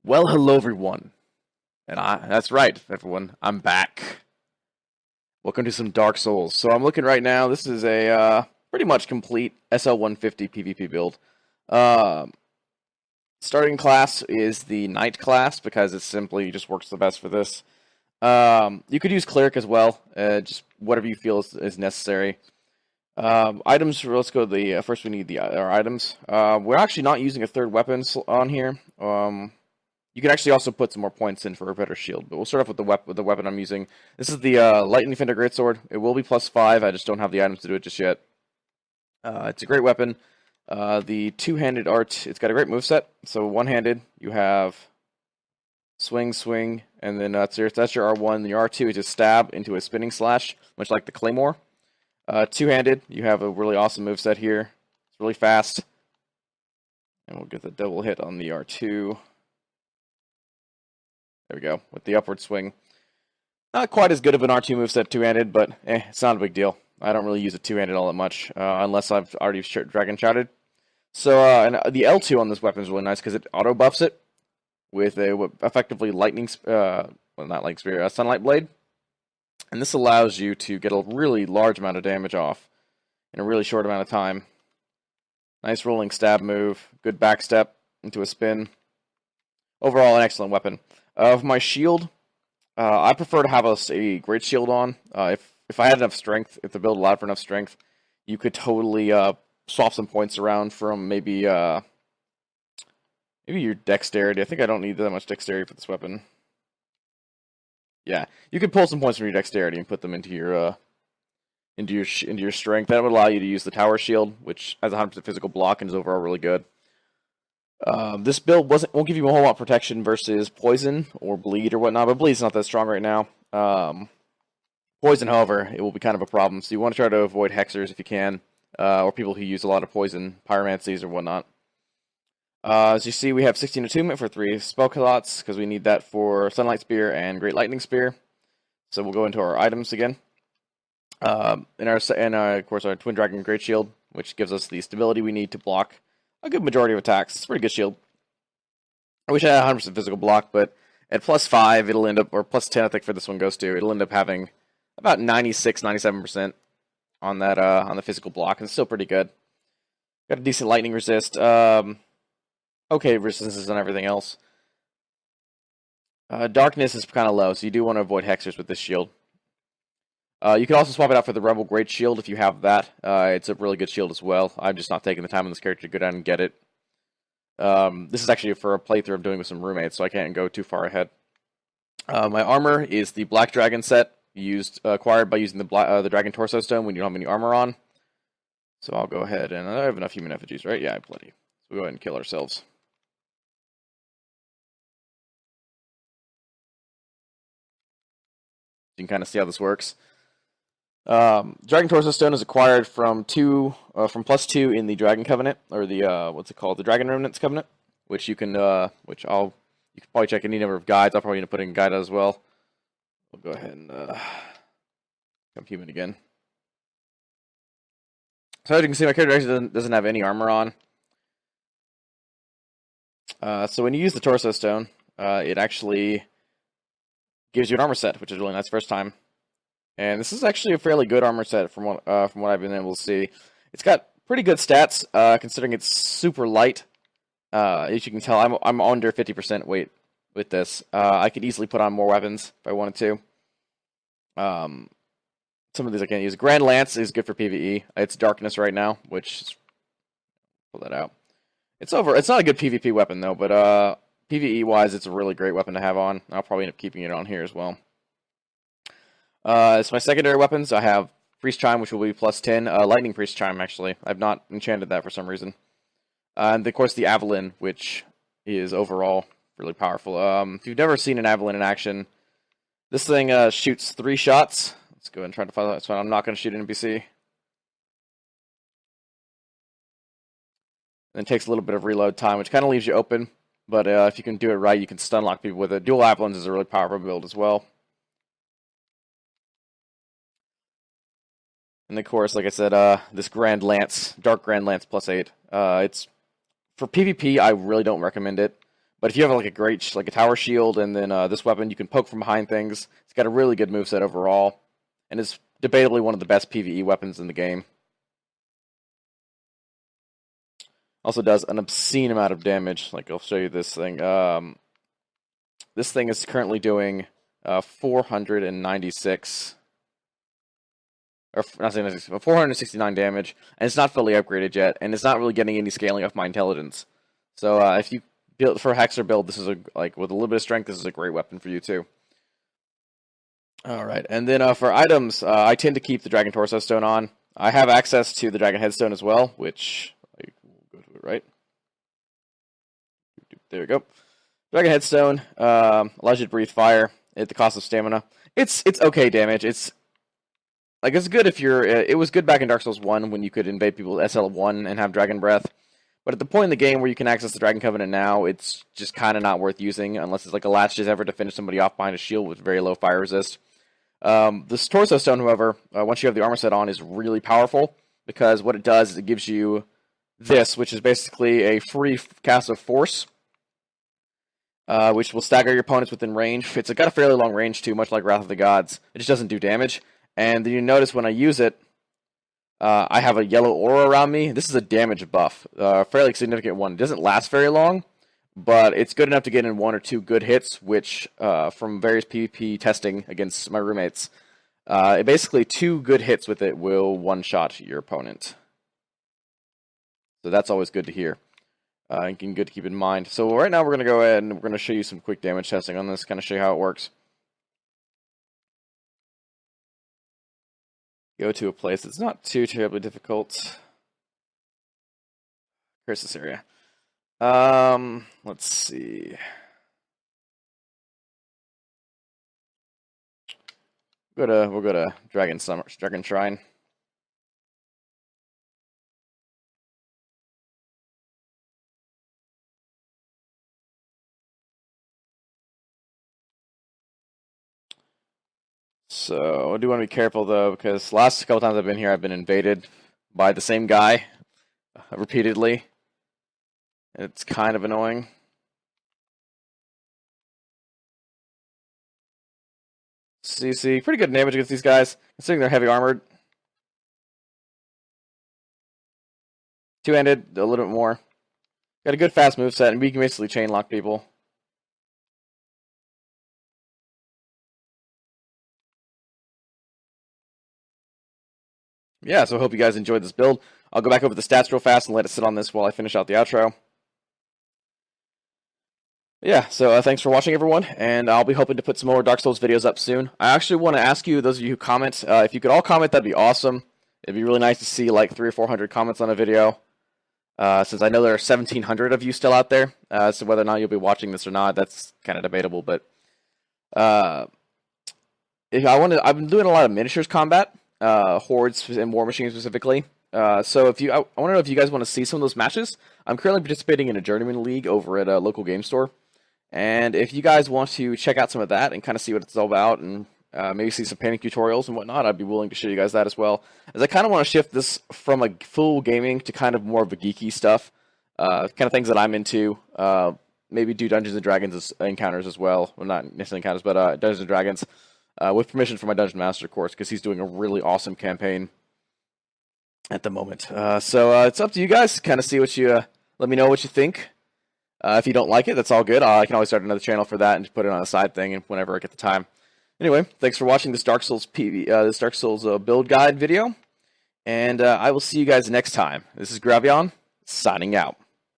Well, hello everyone. That's right, everyone. I'm back. Welcome to some Dark Souls. So I'm looking right now. This is a pretty much complete SL150 PvP build. Starting class is the Knight class because it simply just works the best for this. You could use Cleric as well, just whatever you feel is necessary. Items, let's go to the, first we need our items. We're actually not using a third weapon on here. You can actually also put some more points in for a better shield, but we'll start off with the weapon I'm using. This is the Lightning Defender Greatsword. It will be +5, I just don't have the items to do it just yet. It's a great weapon. The two-handed art, it's got a great moveset. So one-handed, you have swing, swing, and then that's your R1. And your R2 is just stab into a spinning slash, much like the Claymore. Two-handed, you have a really awesome moveset here. It's really fast. And we'll get the double hit on the R2. There we go, with the upward swing. Not quite as good of an R2 moveset two-handed, but it's not a big deal. I don't really use it two-handed all that much, unless I've already dragon shouted. So, and the L2 on this weapon is really nice because it auto-buffs it with a effectively lightning, well, not lightning spear, a sunlight blade. And this allows you to get a really large amount of damage off in a really short amount of time. Nice rolling stab move, good backstep into a spin. Overall, an excellent weapon. Of my shield, I prefer to have a great shield on. If I had enough strength, if the build allowed for enough strength, you could totally swap some points around from maybe your dexterity. I think I don't need that much dexterity for this weapon. Yeah, you could pull some points from your dexterity and put them into your strength. That would allow you to use the tower shield, which has 100% physical block and is overall really good. This build won't give you a whole lot of protection versus poison or bleed or whatnot, but bleed's not that strong right now. Poison, however, it will be kind of a problem, so you want to try to avoid hexers if you can, or people who use a lot of poison, pyromancies or whatnot. As you see, we have 16 attunement for 3 spell slots, because we need that for Sunlight Spear and Great Lightning Spear. So we'll go into our items again. Of course, our Twin Dragon Great Shield, which gives us the stability we need to block a good majority of attacks. It's a pretty good shield. I wish I had 100% physical block, but at +5, it'll end up, or +10, I think for this one goes to, it'll end up having about 96, 97% on that, on the physical block, and it's still pretty good. Got a decent lightning resist, okay resistances on everything else. Darkness is kind of low, so you do want to avoid hexers with this shield. You can also swap it out for the Rebel Great Shield if you have that. It's a really good shield as well. I'm just not taking the time on this character to go down and get it. This is actually for a playthrough I'm doing with some roommates, so I can't go too far ahead. My armor is the Black Dragon set, acquired by using the Dragon Torso Stone when you don't have any armor on. So I'll go ahead, and I have enough human effigies, right? Yeah, I have plenty. So we'll go ahead and kill ourselves. You can kind of see how this works. Dragon Torso Stone is acquired from +2 in the Dragon Covenant, or the what's it called, the Dragon Remnants Covenant, which you can you can probably check any number of guides. I'll probably need to put in guide as well. We'll go ahead and become human again. So as you can see, my character actually doesn't have any armor on. So when you use the Torso Stone, it actually gives you an armor set, which is really nice first time. And this is actually a fairly good armor set from what I've been able to see. It's got pretty good stats, considering it's super light. As you can tell, I'm under 50% weight with this. I could easily put on more weapons if I wanted to. Some of these I can't use. Grand Lance is good for PvE. It's darkness right now, which pull that out. It's not a good PvP weapon though, but PvE wise, it's a really great weapon to have on. I'll probably end up keeping it on here as well. It's my secondary weapons. I have Priest Chime, which will be +10. Lightning Priest Chime, actually. I've not enchanted that for some reason. And, of course, the Avalyn, which is overall really powerful. If you've never seen an Avalyn in action, this thing shoots 3 shots. Let's go ahead and try to find that. So I'm not going to shoot an NPC. And it takes a little bit of reload time, which kind of leaves you open. But if you can do it right, you can stun lock people with it. Dual Avalyns is a really powerful build as well. And of course, like I said, this Grand Lance, Dark Grand Lance +8. It's for PvP. I really don't recommend it, But if you have like a great like a tower shield and then this weapon, you can poke from behind things. It's got a really good moveset overall, and is debatably one of the best PvE weapons in the game. Also does an obscene amount of damage. Like I'll show you this thing. This thing is currently doing 496. Or not saying 469 damage, and it's not fully upgraded yet, and it's not really getting any scaling of my intelligence. So if you build for a Hexer build, this is with a little bit of strength, this is a great weapon for you too. All right, and then for items, I tend to keep the Dragon Torso Stone on. I have access to the Dragon Headstone as well, which I will go to it right. There we go. Dragon Headstone allows you to breathe fire at the cost of stamina. It's okay damage. It's good if you're. It was good back in Dark Souls 1 when you could invade people SL1 and have Dragon Breath. But at the point in the game where you can access the Dragon Covenant now, it's just kind of not worth using unless it's like a last ditch effort to finish somebody off behind a shield with very low fire resist. This Torso Stone, however, once you have the armor set on, is really powerful because what it does is it gives you this, which is basically a free cast of Force, which will stagger your opponents within range. It's got a fairly long range too, much like Wrath of the Gods. It just doesn't do damage. And then you notice when I use it, I have a yellow aura around me. This is a damage buff, a fairly significant one. It doesn't last very long, but it's good enough to get in 1 or 2 good hits, which, from various PvP testing against my roommates, basically 2 good hits with it will one-shot your opponent. So that's always good to hear. And good to keep in mind. So right now we're going to go ahead and we're going to show you some quick damage testing on this, kind of show you how it works. Go to a place that's not too terribly difficult. Here's this area. Let's see. We'll go to Dragon Shrine. So I do want to be careful though, because last couple times I've been here, I've been invaded by the same guy repeatedly. It's kind of annoying. CC, pretty good damage against these guys, considering they're heavy armored. Two-handed, a little bit more. Got a good fast moveset, and we can basically chain lock people. Yeah, so I hope you guys enjoyed this build. I'll go back over the stats real fast and let it sit on this while I finish out the outro. Yeah, so thanks for watching, everyone, and I'll be hoping to put some more Dark Souls videos up soon. I actually want to ask you, those of you who comment, if you could all comment, that'd be awesome. It'd be really nice to see like 300 or 400 comments on a video, since I know there are 1,700 of you still out there. So whether or not you'll be watching this or not, that's kind of debatable. But I've been doing a lot of miniatures combat. Hordes and War Machines specifically. So I want to know if you guys want to see some of those matches. I'm currently participating in a Journeyman League over at a local game store. And if you guys want to check out some of that and kind of see what it's all about and maybe see some painting tutorials and whatnot, I'd be willing to show you guys that as well. As I kind of want to shift this from a full gaming to kind of more of a geeky stuff. Kind of things that I'm into. Maybe do Dungeons & Dragons encounters as well. Well, not necessarily encounters, but Dungeons & Dragons. With permission from my Dungeon Master, of course, because he's doing a really awesome campaign at the moment. So it's up to you guys. Kind of see what you let me know what you think. If you don't like it, that's all good. I can always start another channel for that and just put it on a side thing, and whenever I get the time. Anyway, thanks for watching this Dark Souls build guide video, and I will see you guys next time. This is Gravion signing out.